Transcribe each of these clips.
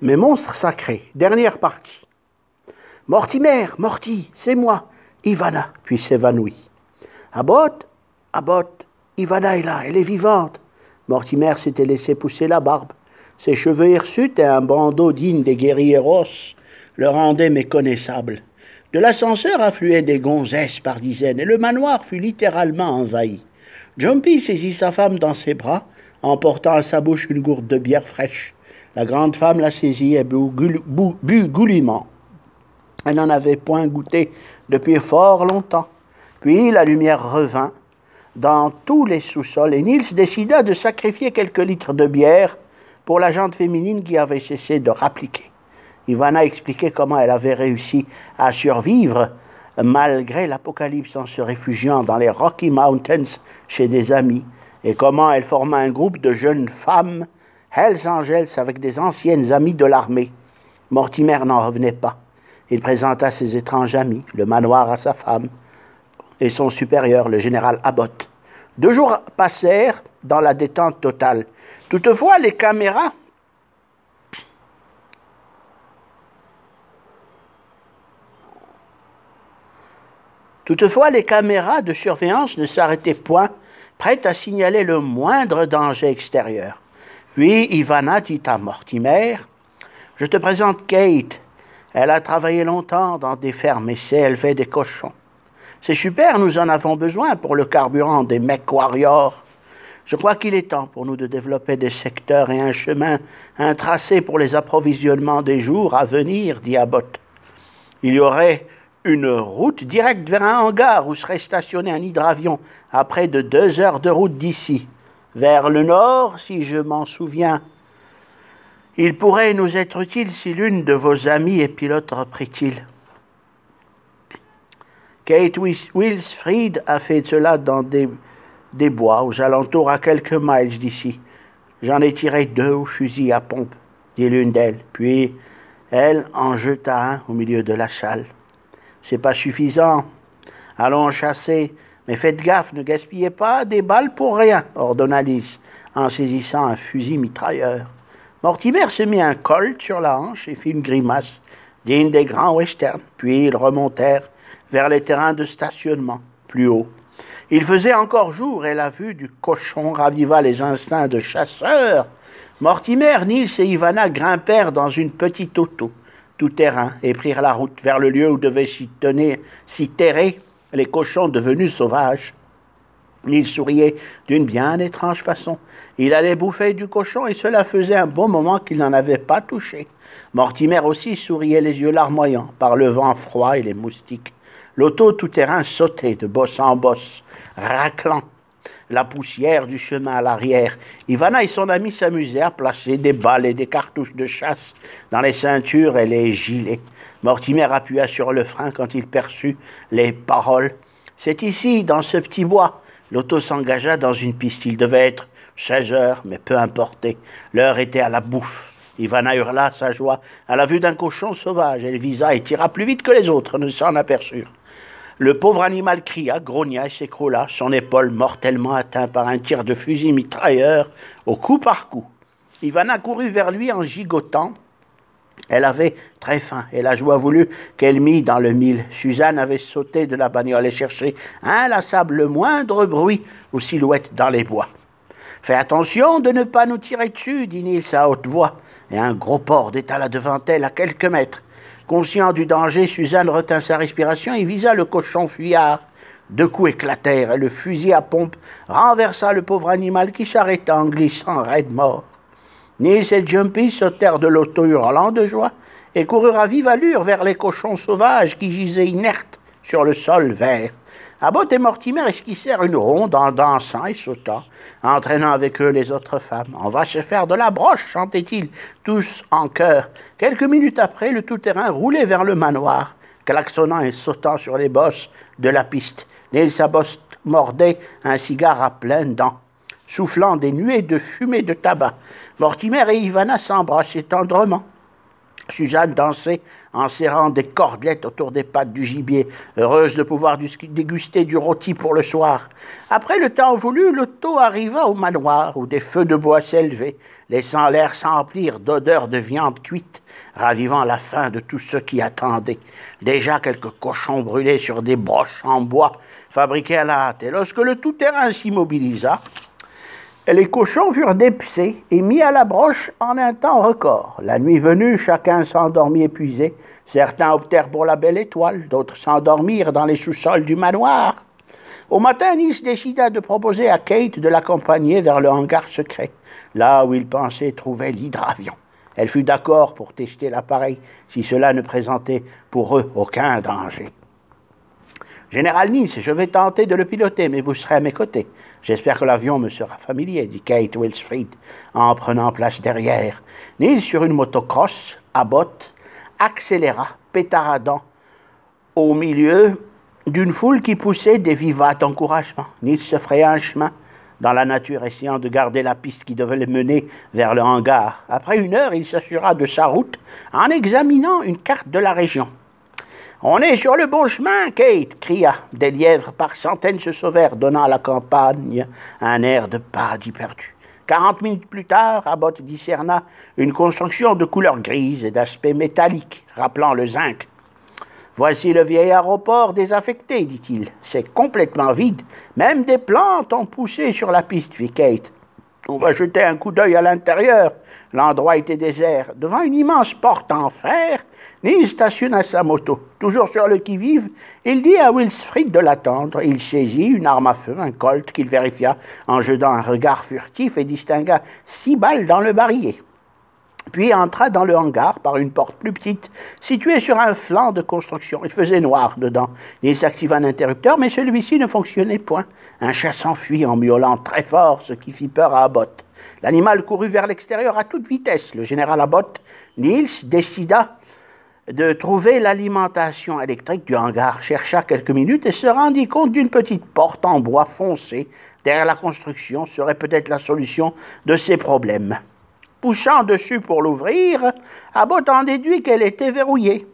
Mes monstres sacrés, dernière partie. Mortimer, Morty, c'est moi, Ivana, puis s'évanouit. Abbott, Ivana est là, elle est vivante. Mortimer s'était laissé pousser la barbe. Ses cheveux hirsutes et un bandeau digne des guerrieros le rendaient méconnaissable. De l'ascenseur affluaient des gonzesses par dizaines, et le manoir fut littéralement envahi. Jumpy saisit sa femme dans ses bras, en portant à sa bouche une gourde de bière fraîche. La grande femme la saisit et but goulûment. Elle n'en avait point goûté depuis fort longtemps. Puis la lumière revint dans tous les sous-sols et Niels décida de sacrifier quelques litres de bière pour la jante féminine qui avait cessé de rappliquer. Ivana expliquait comment elle avait réussi à survivre malgré l'apocalypse en se réfugiant dans les Rocky Mountains chez des amis et comment elle forma un groupe de jeunes femmes Hells Angels avec des anciennes amies de l'armée. Mortimer n'en revenait pas. Il présenta ses étranges amis, le manoir à sa femme et son supérieur, le général Abbott. 2 jours passèrent dans la détente totale. Toutefois, les caméras de surveillance ne s'arrêtaient point, prêtes à signaler le moindre danger extérieur. Puis Ivana dit à Mortimer, « Je te présente Kate. Elle a travaillé longtemps dans des fermes et sait élever des cochons. C'est super, nous en avons besoin pour le carburant des Mech Warriors. Je crois qu'il est temps pour nous de développer des secteurs et un tracé pour les approvisionnements des jours à venir, dit Abbott. Il y aurait une route directe vers un hangar où serait stationné un hydravion à près de 2 heures de route d'ici. Vers le nord, si je m'en souviens. Il pourrait nous être utile si l'une de vos amies est pilote, reprit-il. Kate Wilsfried a fait cela dans des bois aux alentours à quelques miles d'ici. J'en ai tiré 2 au fusil à pompe, dit l'une d'elles. Puis elle en jeta un au milieu de la salle. C'est pas suffisant. Allons chasser. Mais faites gaffe, ne gaspillez pas des balles pour rien, ordonna Liz, en saisissant un fusil mitrailleur. Mortimer se mit un colt sur la hanche et fit une grimace, digne des grands westerns. Puis ils remontèrent vers les terrains de stationnement, plus haut. Il faisait encore jour et la vue du cochon raviva les instincts de chasseur. Mortimer, Niels et Ivana grimpèrent dans une petite auto, tout-terrain, et prirent la route vers le lieu où devaient s'y terrer les cochons devenus sauvages. Il souriait d'une bien étrange façon. Il allait bouffer du cochon et cela faisait un bon moment qu'il n'en avait pas touché. Mortimer aussi souriait les yeux larmoyants par le vent froid et les moustiques. L'auto tout-terrain sautait de bosse en bosse, raclant la poussière du chemin à l'arrière. Ivana et son ami s'amusaient à placer des balles et des cartouches de chasse dans les ceintures et les gilets. Mortimer appuya sur le frein quand il perçut les paroles. « C'est ici, dans ce petit bois. » L'auto s'engagea dans une piste. Il devait être 16 heures, mais peu importait. L'heure était à la bouffe. Ivana hurla sa joie à la vue d'un cochon sauvage. Elle visa et tira plus vite que les autres ne s'en aperçurent. Le pauvre animal cria, grogna et s'écroula, son épaule mortellement atteinte par un tir de fusil mitrailleur au coup par coup. Ivana courut vers lui en gigotant. Elle avait très faim et la joie voulut qu'elle mît dans le mille. Suzanne avait sauté de la bagnole et cherché inlassable le moindre bruit ou silhouette dans les bois. « Fais attention de ne pas nous tirer dessus, dit Niels à haute voix, et un gros porc détala devant elle à quelques mètres. Conscient du danger, Suzanne retint sa respiration et visa le cochon fuyard. 2 coups éclatèrent et le fusil à pompe renversa le pauvre animal qui s'arrêta en glissant raide mort. Niels et Jumpy sautèrent de l'auto hurlant de joie et coururent à vive allure vers les cochons sauvages qui gisaient inertes sur le sol vert. Abbott et Mortimer esquissèrent une ronde en dansant et sautant, entraînant avec eux les autres femmes. « On va se faire de la broche » chantaient-ils, tous en chœur. Quelques minutes après, le tout-terrain roulait vers le manoir, klaxonnant et sautant sur les bosses de la piste. Niels Abbott mordait un cigare à pleines dents, soufflant des nuées de fumée de tabac. Mortimer et Ivana s'embrassaient tendrement. Suzanne dansait en serrant des cordelettes autour des pattes du gibier, heureuse de pouvoir déguster du rôti pour le soir. Après le temps voulu, l'auto arriva au manoir où des feux de bois s'élevaient, laissant l'air s'emplir d'odeurs de viande cuite, ravivant la faim de tous ceux qui attendaient. Déjà quelques cochons brûlés sur des broches en bois fabriquées à la hâte. Et lorsque le tout-terrain s'immobilisa, les cochons furent dépecés et mis à la broche en un temps record. La nuit venue, chacun s'endormit épuisé. Certains optèrent pour la belle étoile, d'autres s'endormirent dans les sous-sols du manoir. Au matin, Nils décida de proposer à Kate de l'accompagner vers le hangar secret, là où il pensait trouver l'hydravion. Elle fut d'accord pour tester l'appareil, si cela ne présentait pour eux aucun danger. « Général Nils, je vais tenter de le piloter, mais vous serez à mes côtés. J'espère que l'avion me sera familier, dit Kate Wilsfried, en prenant place derrière. Nils, sur une motocross, à bottes, accéléra, pétaradant, au milieu d'une foule qui poussait des vivat d'encouragement. Nils se fraya un chemin dans la nature, essayant de garder la piste qui devait le mener vers le hangar. Après 1 heure, il s'assura de sa route en examinant une carte de la région. « On est sur le bon chemin, Kate !» cria. Des lièvres par centaines se sauvèrent, donnant à la campagne un air de paradis perdu. 40 minutes plus tard, Abbott discerna une construction de couleur grise et d'aspect métallique, rappelant le zinc. « Voici le vieil aéroport désaffecté, dit-il. C'est complètement vide. Même des plantes ont poussé sur la piste, fit Kate. On va jeter un coup d'œil à l'intérieur. L'endroit était désert. Devant une immense porte en fer, Nils stationna sa moto. Toujours sur le qui-vive, il dit à Wilsfried de l'attendre. Il saisit une arme à feu, un colt, qu'il vérifia en jetant un regard furtif et distingua 6 balles dans le barillet. Puis entra dans le hangar par une porte plus petite, située sur un flanc de construction. Il faisait noir dedans. Nils activa un interrupteur, mais celui-ci ne fonctionnait point. Un chat s'enfuit en miaulant très fort, ce qui fit peur à Abbott. L'animal courut vers l'extérieur à toute vitesse. Le général Abbott, Nils, décida de trouver l'alimentation électrique du hangar, chercha quelques minutes et se rendit compte d'une petite porte en bois foncé derrière la construction serait peut-être la solution de ses problèmes. Poussant dessus pour l'ouvrir, Abbott en déduit qu'elle était verrouillée.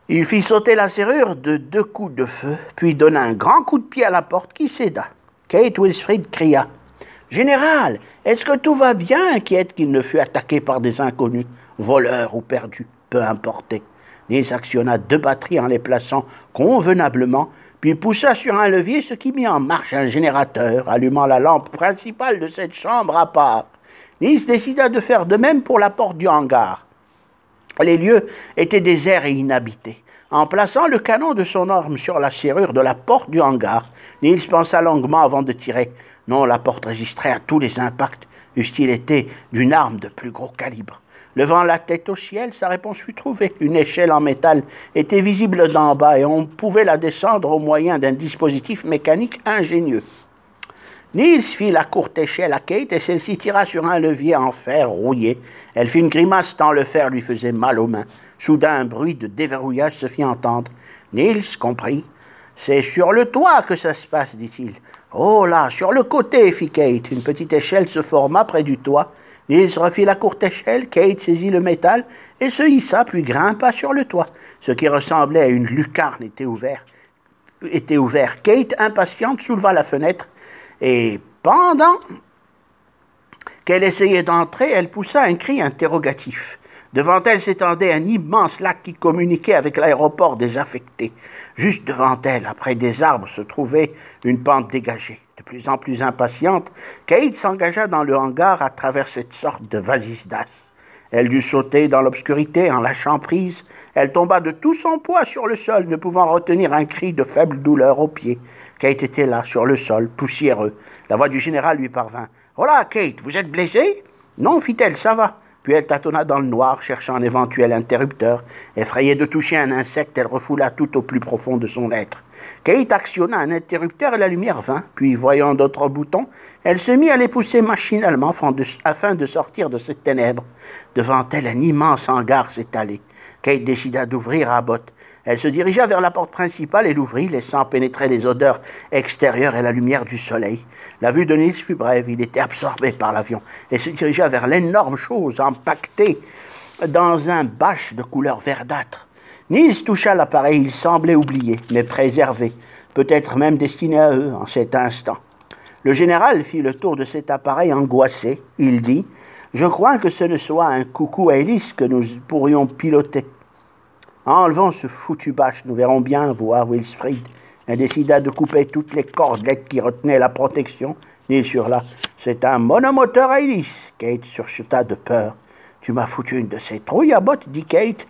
Il fit sauter la serrure de 2 coups de feu, puis donna un grand coup de pied à la porte qui céda. Kate Wilsfried cria « Général, est-ce que tout va bien ?» inquiète qu'il ne fût attaqué par des inconnus, voleurs ou perdus, peu importe. Nils actionna 2 batteries en les plaçant convenablement, puis poussa sur un levier, ce qui mit en marche un générateur, allumant la lampe principale de cette chambre à part. Nils décida de faire de même pour la porte du hangar. Les lieux étaient déserts et inhabités. En plaçant le canon de son arme sur la serrure de la porte du hangar, Nils pensa longuement avant de tirer. Non, la porte résisterait à tous les impacts, eussent-ils été d'une arme de plus gros calibre. Levant la tête au ciel, sa réponse fut trouvée. Une échelle en métal était visible d'en bas et on pouvait la descendre au moyen d'un dispositif mécanique ingénieux. Nils fit la courte échelle à Kate et celle-ci tira sur un levier en fer rouillé. Elle fit une grimace tant le fer lui faisait mal aux mains. Soudain, un bruit de déverrouillage se fit entendre. Nils comprit. « C'est sur le toit que ça se passe, dit-il. »« Oh là, sur le côté, fit Kate. Une petite échelle se forma près du toit. Nils refit la courte échelle, Kate saisit le métal et se hissa puis grimpa sur le toit. Ce qui ressemblait à une lucarne était ouvert. Kate, impatiente, souleva la fenêtre et pendant qu'elle essayait d'entrer, elle poussa un cri interrogatif. Devant elle s'étendait un immense lac qui communiquait avec l'aéroport désaffecté. Juste devant elle, après des arbres, se trouvait une pente dégagée. De plus en plus impatiente, Kate s'engagea dans le hangar à travers cette sorte de vasistas. Elle dut sauter dans l'obscurité en lâchant prise. Elle tomba de tout son poids sur le sol, ne pouvant retenir un cri de faible douleur aux pieds. Kate était là, sur le sol, poussiéreux. La voix du général lui parvint. « Hola, Kate, vous êtes blessée ?»« Non, fit-elle, ça va. » Puis elle tâtonna dans le noir, cherchant un éventuel interrupteur. Effrayée de toucher un insecte, elle refoula tout au plus profond de son être. Kate actionna un interrupteur et la lumière vint. Puis, voyant d'autres boutons, elle se mit à les pousser machinalement afin de sortir de ces ténèbres. Devant elle, un immense hangar s'étalait. Kate décida d'ouvrir à Abbott. Elle se dirigea vers la porte principale et l'ouvrit, laissant pénétrer les odeurs extérieures et la lumière du soleil. La vue de Nils fut brève, il était absorbé par l'avion et se dirigea vers l'énorme chose empaquetée dans un bâche de couleur verdâtre. Niels toucha l'appareil, il semblait oublié, mais préservé, peut-être même destiné à eux en cet instant. Le général fit le tour de cet appareil angoissé. Il dit « Je crois que ce ne soit un coucou à hélice que nous pourrions piloter. » Enlevons ce foutu bâche, nous verrons bien, voit Wilfrid. Elle décida de couper toutes les cordelettes qui retenaient la protection. Niels hurla « C'est un monomoteur à hélice !» Kate surchuta de peur. « Tu m'as foutu une de ces trouilles à bottes, dit Kate.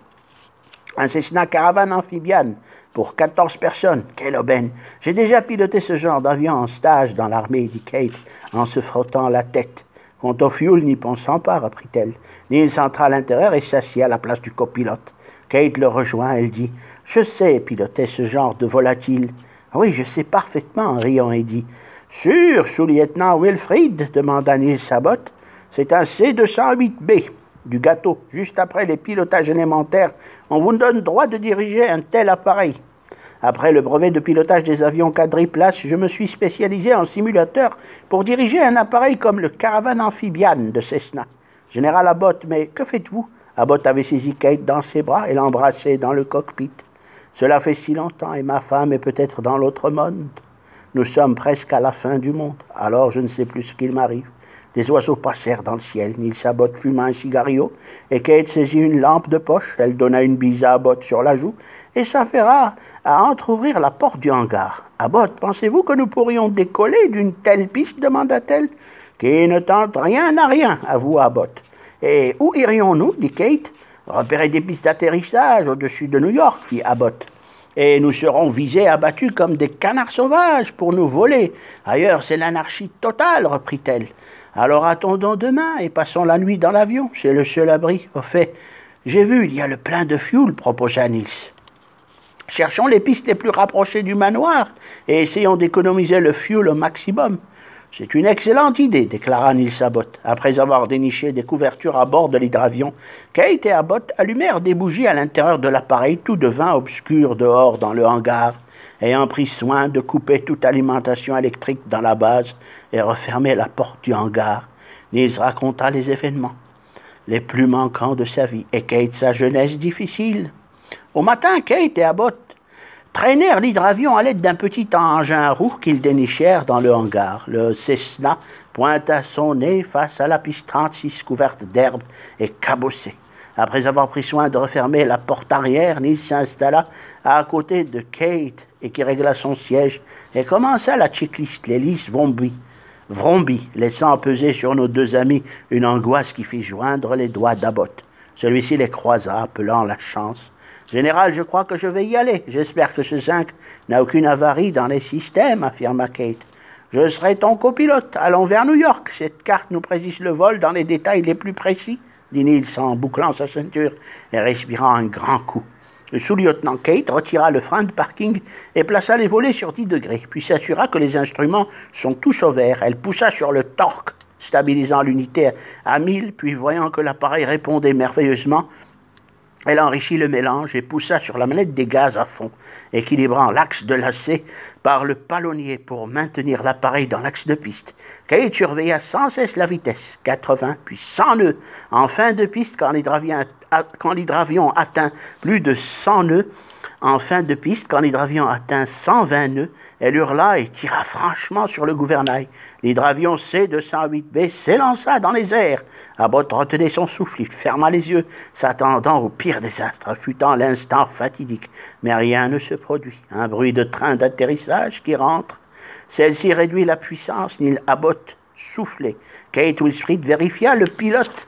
Un Cessna Caravane amphibienne pour 14 personnes. Quelle aubaine! J'ai déjà piloté ce genre d'avion en stage dans l'armée, dit Kate, en se frottant la tête. Quant au fuel, n'y pensant pas, reprit-elle. Niels entra à l'intérieur et s'assit à la place du copilote. Kate le rejoint, elle dit « Je sais piloter ce genre de volatile. »« Oui, je sais parfaitement, en riant, et dit « Sûr, sous-lieutenant Wilfrid, demanda Niels Sabot. C'est un C-208B. Du gâteau, juste après les pilotages élémentaires, on vous donne droit de diriger un tel appareil. Après le brevet de pilotage des avions quadriplaces, je me suis spécialisé en simulateur pour diriger un appareil comme le Caravane amphibienne de Cessna. Général Abbott, mais que faites-vous? Abbott avait saisi Kate dans ses bras et l'embrassait dans le cockpit. Cela fait si longtemps et ma femme est peut-être dans l'autre monde. Nous sommes presque à la fin du monde, alors je ne sais plus ce qu'il m'arrive. Des oiseaux passèrent dans le ciel. Niels Abbott fuma un cigario et Kate saisit une lampe de poche. Elle donna une bise à Abbott sur la joue et s'affaira à entr'ouvrir la porte du hangar. « Abbott, pensez-vous que nous pourrions décoller d'une telle piste ?» demanda-t-elle. « Qui ne tente rien à rien, avoua Abbott. »« Et où irions-nous » dit Kate. « Repérer des pistes d'atterrissage au-dessus de New York, fit Abbott. Et nous serons visés, abattus comme des canards sauvages pour nous voler. Ailleurs, c'est l'anarchie totale, reprit-elle. Alors attendons demain et passons la nuit dans l'avion, c'est le seul abri. Au fait, j'ai vu, il y a le plein de fuel, proposa Niels. Cherchons les pistes les plus rapprochées du manoir et essayons d'économiser le fuel au maximum. C'est une excellente idée, déclara Niels Abbott. Après avoir déniché des couvertures à bord de l'hydravion, Kate et Abbott allumèrent des bougies à l'intérieur de l'appareil, tout devint obscur dehors dans le hangar, ayant pris soin de couper toute alimentation électrique dans la base et refermer la porte du hangar. Niels raconta les événements, les plus manquants de sa vie, et Kate sa jeunesse difficile. Au matin, Kate et Abbott traînèrent l'hydravion à l'aide d'un petit engin à roues qu'ils dénichèrent dans le hangar. Le Cessna pointa son nez face à la piste 36 couverte d'herbe et cabossée. Après avoir pris soin de refermer la porte arrière, Niels s'installa à côté de Kate et qui régla son siège et commença la checklist. L'hélice vrombit, laissant peser sur nos deux amis une angoisse qui fit joindre les doigts d'Abbott. Celui-ci les croisa, appelant la chance. « Général, je crois que je vais y aller. J'espère que ce 5 n'a aucune avarie dans les systèmes, affirma Kate. Je serai ton copilote. Allons vers New York. Cette carte nous précise le vol dans les détails les plus précis, dit Niels en bouclant sa ceinture et respirant un grand coup. Le sous-lieutenant Kate retira le frein de parking et plaça les volets sur 10 degrés, puis s'assura que les instruments sont tous au vert. Elle poussa sur le torque, stabilisant l'unité à 1000, puis voyant que l'appareil répondait merveilleusement, elle enrichit le mélange et poussa sur la manette des gaz à fond, équilibrant l'axe de lacet par le palonnier pour maintenir l'appareil dans l'axe de piste. Kate surveilla sans cesse la vitesse, 80 puis 100 nœuds. En fin de piste, quand l'hydravion atteint plus de 100 nœuds, en fin de piste, quand l'hydravion atteint 120 nœuds, elle hurla et tira franchement sur le gouvernail. L'hydravion C-208B s'élança dans les airs. Abbott retenait son souffle, il ferma les yeux, s'attendant au pire désastre, fûtant l'instant fatidique. Mais rien ne se produit. Un bruit de train d'atterrissage qui rentre. Celle-ci réduit la puissance, Niels Abbott soufflait. Kate Wilfrid vérifia le pilote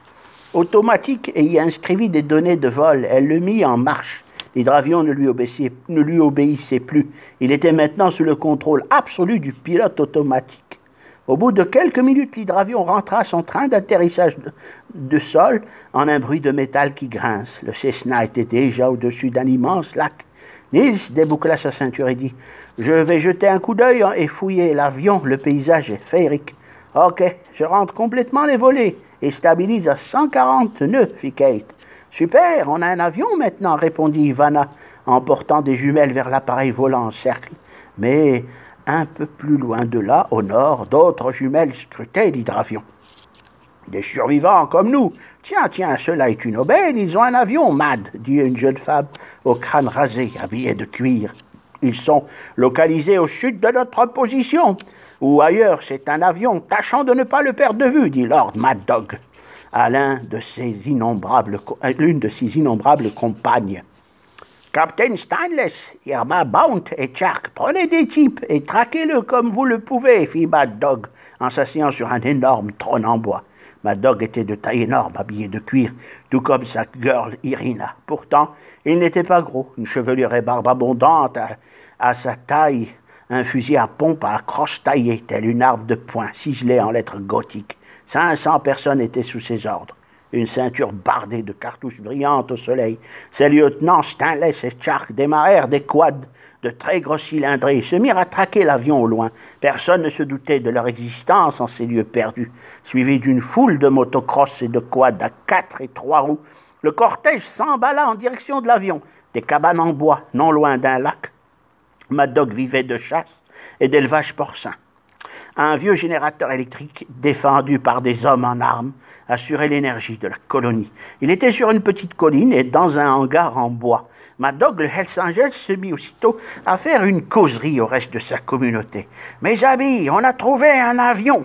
automatique et y inscrivit des données de vol. Elle le mit en marche. L'hydravion ne lui obéissait plus. Il était maintenant sous le contrôle absolu du pilote automatique. Au bout de quelques minutes, l'hydravion rentra son train d'atterrissage de sol en un bruit de métal qui grince. Le Cessna était déjà au-dessus d'un immense lac. Niels déboucla sa ceinture et dit « Je vais jeter un coup d'œil et fouiller l'avion. Le paysage est féerique. »« Ok, je rentre complètement les volets et stabilise à 140 nœuds, fit Kate. « Super, on a un avion maintenant, répondit Ivana, en portant des jumelles vers l'appareil volant en cercle. Mais un peu plus loin de là, au nord, d'autres jumelles scrutaient l'hydravion. Des survivants comme nous. Tiens, tiens, cela est une aubaine, ils ont un avion, Mad, dit une jeune femme au crâne rasé, habillée de cuir. Ils sont localisés au sud de notre position. Ou ailleurs, c'est un avion, tâchant de ne pas le perdre de vue, dit Lord Mad Dog à l'une de ses innombrables compagnes. Captain Stanless, Irma Bount et Chark, prenez des types et traquez-le comme vous le pouvez, fit Mad Dog, en s'asseyant sur un énorme trône en bois. Mad Dog était de taille énorme, habillé de cuir, tout comme sa girl Irina. Pourtant, il n'était pas gros, une chevelure et barbe abondante à sa taille, un fusil à pompe à la crosse taillée, telle une arme de poing, ciselée en lettres gothiques. 500 personnes étaient sous ses ordres. Une ceinture bardée de cartouches brillantes au soleil. Ses lieutenants Stanless et Chark démarrèrent des quads de très gros cylindrés et se mirent à traquer l'avion au loin. Personne ne se doutait de leur existence en ces lieux perdus. Suivi d'une foule de motocross et de quads à 4 et 3 roues, le cortège s'emballa en direction de l'avion. Des cabanes en bois, non loin d'un lac. Mad Dog vivait de chasse et d'élevage porcin. Un vieux générateur électrique, défendu par des hommes en armes, assurait l'énergie de la colonie. Il était sur une petite colline et dans un hangar en bois. Mad Dog, le Hells Angels, se mit aussitôt à faire une causerie au reste de sa communauté. « Mes amis, on a trouvé un avion.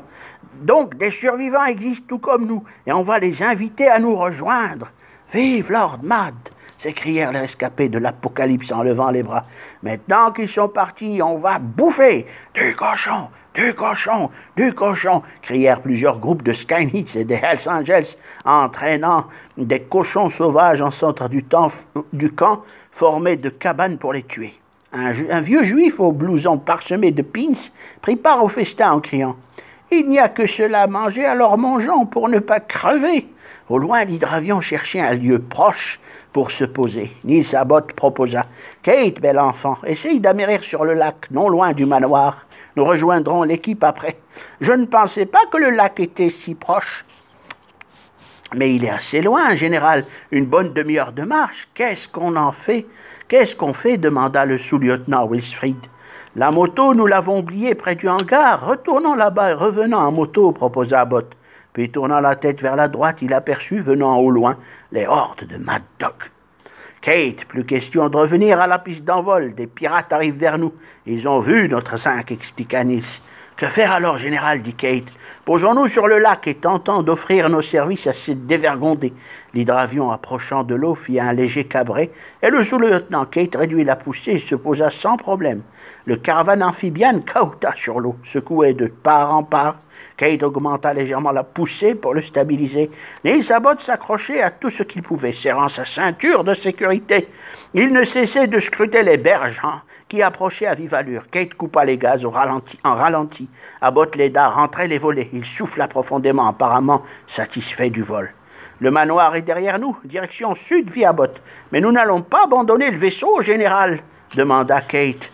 Donc des survivants existent tout comme nous, et on va les inviter à nous rejoindre. Vive Lord Mad !» s'écrièrent les rescapés de l'Apocalypse en levant les bras. « Maintenant qu'ils sont partis, on va bouffer du cochon, du cochon, du cochon !» crièrent plusieurs groupes de Skyneats et des Hells Angels, entraînant des cochons sauvages en centre du camp, formés de cabanes pour les tuer. Un vieux juif au blouson parsemé de pins prit part au festin en criant « Il n'y a que cela à manger, alors mangeons pour ne pas crever !» Au loin, l'hydravion cherchait un lieu proche pour se poser. Niels Abbott proposa « Kate, bel enfant, essaye d'amérir sur le lac, non loin du manoir. Nous rejoindrons l'équipe après. » Je ne pensais pas que le lac était si proche. « Mais il est assez loin, général, une bonne demi-heure de marche. Qu'est-ce qu'on en fait? Qu'est-ce qu'on fait » demanda le sous-lieutenant Wilsfried. « La moto, nous l'avons oubliée près du hangar. Retournons là-bas et revenons en moto, » proposa Abbott. Puis, tournant la tête vers la droite, il aperçut, venant au loin, les hordes de Mad Dog. « Kate, plus question de revenir à la piste d'envol. Des pirates arrivent vers nous. Ils ont vu notre 5, expliqua Niels. « Que faire alors, général » dit Kate. « Posons-nous sur le lac et tentons d'offrir nos services à ces dévergondés. » L'hydravion, approchant de l'eau, fit un léger cabré, et le sous-lieutenant Kate réduit la poussée et se posa sans problème. Le caravane amphibienne cahota sur l'eau, secouait de part en part. Kate augmenta légèrement la poussée pour le stabiliser. Niels Abbott s'accrochait à tout ce qu'il pouvait, serrant sa ceinture de sécurité. Il ne cessait de scruter les berges qui approchaient à vive allure. Kate coupa les gaz en ralenti. Abbott l'aida à rentrer les volets. Il souffla profondément, apparemment satisfait du vol. « Le manoir est derrière nous, direction sud, fit Abbott. « Mais nous n'allons pas abandonner le vaisseau, général ?» demanda Kate.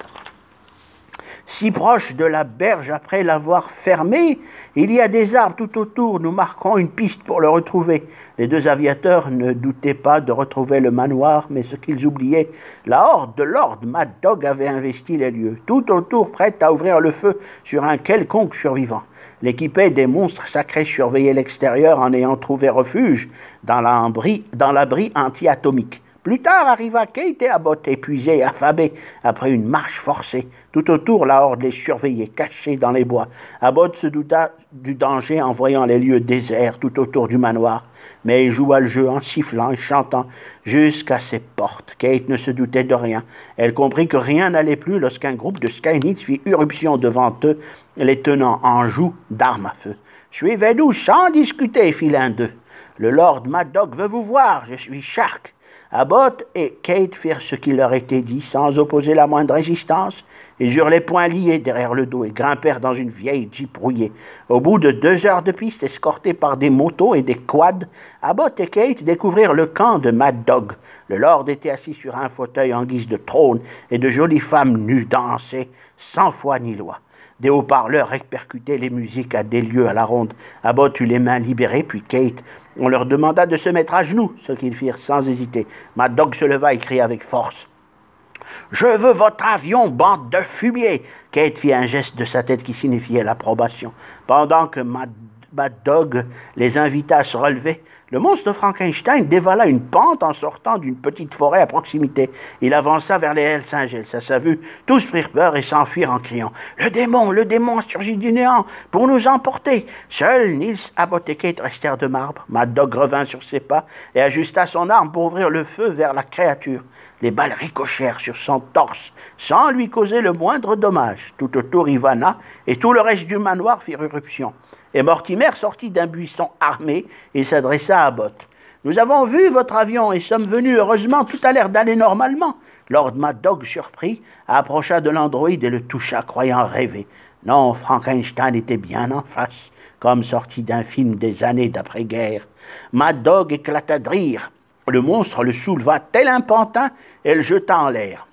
Si proche de la berge après l'avoir fermée, il y a des arbres tout autour, nous marquerons une piste pour le retrouver. Les deux aviateurs ne doutaient pas de retrouver le manoir, mais ce qu'ils oubliaient, la horde de Lord Mad Dog avait investi les lieux, tout autour prête à ouvrir le feu sur un quelconque survivant. L'équipée des monstres sacrés surveillait l'extérieur en ayant trouvé refuge dans l'abri anti-atomique. Plus tard arriva Kate et Abbott, épuisés et affamés, après une marche forcée. Tout autour, la horde les surveillait, cachés dans les bois. Abbott se douta du danger en voyant les lieux déserts tout autour du manoir. Mais il joua le jeu en sifflant et chantant jusqu'à ses portes. Kate ne se doutait de rien. Elle comprit que rien n'allait plus lorsqu'un groupe de Skyneats fit irruption devant eux, les tenant en joue d'armes à feu. « Suivez-nous sans discuter, » fit l'un d'eux. « Le Lord Mad Dog veut vous voir, je suis Shark. » Abbott et Kate firent ce qui leur était dit, sans opposer la moindre résistance. Ils eurent les poings liés derrière le dos et grimpèrent dans une vieille Jeep rouillée. Au bout de 2 heures de piste, escortés par des motos et des quads, Abbott et Kate découvrirent le camp de Mad Dog. Le Lord était assis sur un fauteuil en guise de trône et de jolies femmes nues dansaient, sans foi ni loi. Des haut-parleurs répercutaient les musiques à des lieues à la ronde. Abbott eut les mains libérées, puis Kate. On leur demanda de se mettre à genoux, ce qu'ils firent sans hésiter. Mad Dog se leva et cria avec force. « Je veux votre avion, bande de fumier !» Kate fit un geste de sa tête qui signifiait l'approbation. Pendant que Mad Mad Dog les invita à se relever. Le monstre Frankenstein dévala une pente en sortant d'une petite forêt à proximité. Il avança vers les Hells Angels. À sa vue, tous prirent peur et s'enfuirent en criant « Le démon a surgi du néant pour nous emporter !» Seuls Niels, Abbott et Kate restèrent de marbre. Mad Dog revint sur ses pas et ajusta son arme pour ouvrir le feu vers la créature. Les balles ricochèrent sur son torse, sans lui causer le moindre dommage. Tout autour, Ivana et tout le reste du manoir firent irruption. Et Mortimer sortit d'un buisson armé et s'adressa à Abbott. « Nous avons vu votre avion et sommes venus. Heureusement, tout a l'air d'aller normalement. » Lord Mad Dog, surpris, approcha de l'androïde et le toucha, croyant rêver. Non, Frankenstein était bien en face, comme sorti d'un film des années d'après-guerre. Mad Dog éclata de rire. Le monstre le souleva tel un pantin et le jeta en l'air.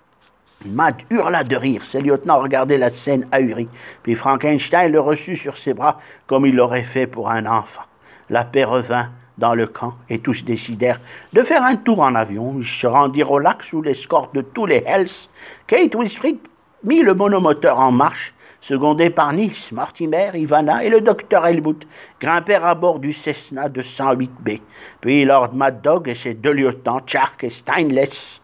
Mad hurla de rire. Ses lieutenants regardaient la scène ahuris. Puis Frankenstein le reçut sur ses bras comme il l'aurait fait pour un enfant. La paix revint dans le camp et tous décidèrent de faire un tour en avion. Ils se rendirent au lac sous l'escorte de tous les Hells. Kate Winsfried mit le monomoteur en marche, secondé par Niels, Mortimer, Ivana et le docteur Helmut, grimpèrent à bord du Cessna 208B. Puis Lord Mad Dog et ses deux lieutenants, Chark et Stainless.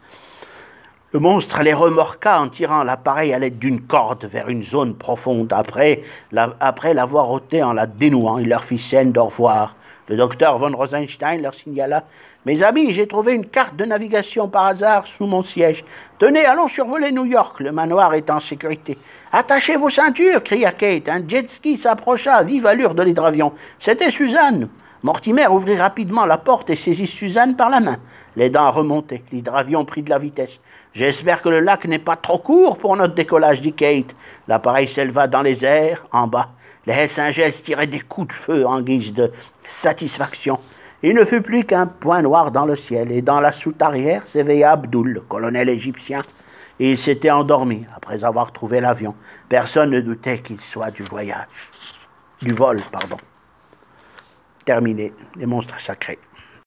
Le monstre les remorqua en tirant l'appareil à l'aide d'une corde vers une zone profonde. Après l'avoir ôté en la dénouant, il leur fit signe d'au revoir. Le docteur von Rosenstein leur signala « Mes amis, j'ai trouvé une carte de navigation par hasard sous mon siège. Tenez, allons survoler New York, le manoir est en sécurité. »« Attachez vos ceintures !» cria Kate. Un jet ski s'approcha à vive allure de l'hydravion. C'était Suzanne. Mortimer ouvrit rapidement la porte et saisit Suzanne par la main. Les dents remontaient. L'hydravion prit de la vitesse. « J'espère que le lac n'est pas trop court pour notre décollage, dit Kate. » L'appareil s'éleva dans les airs, en bas. Les Hells Angels tiraient des coups de feu en guise de satisfaction. Il ne fut plus qu'un point noir dans le ciel, et dans la soute arrière s'éveilla Abdul, le colonel égyptien. Et il s'était endormi après avoir trouvé l'avion. Personne ne doutait qu'il soit du vol. Terminé, les monstres sacrés.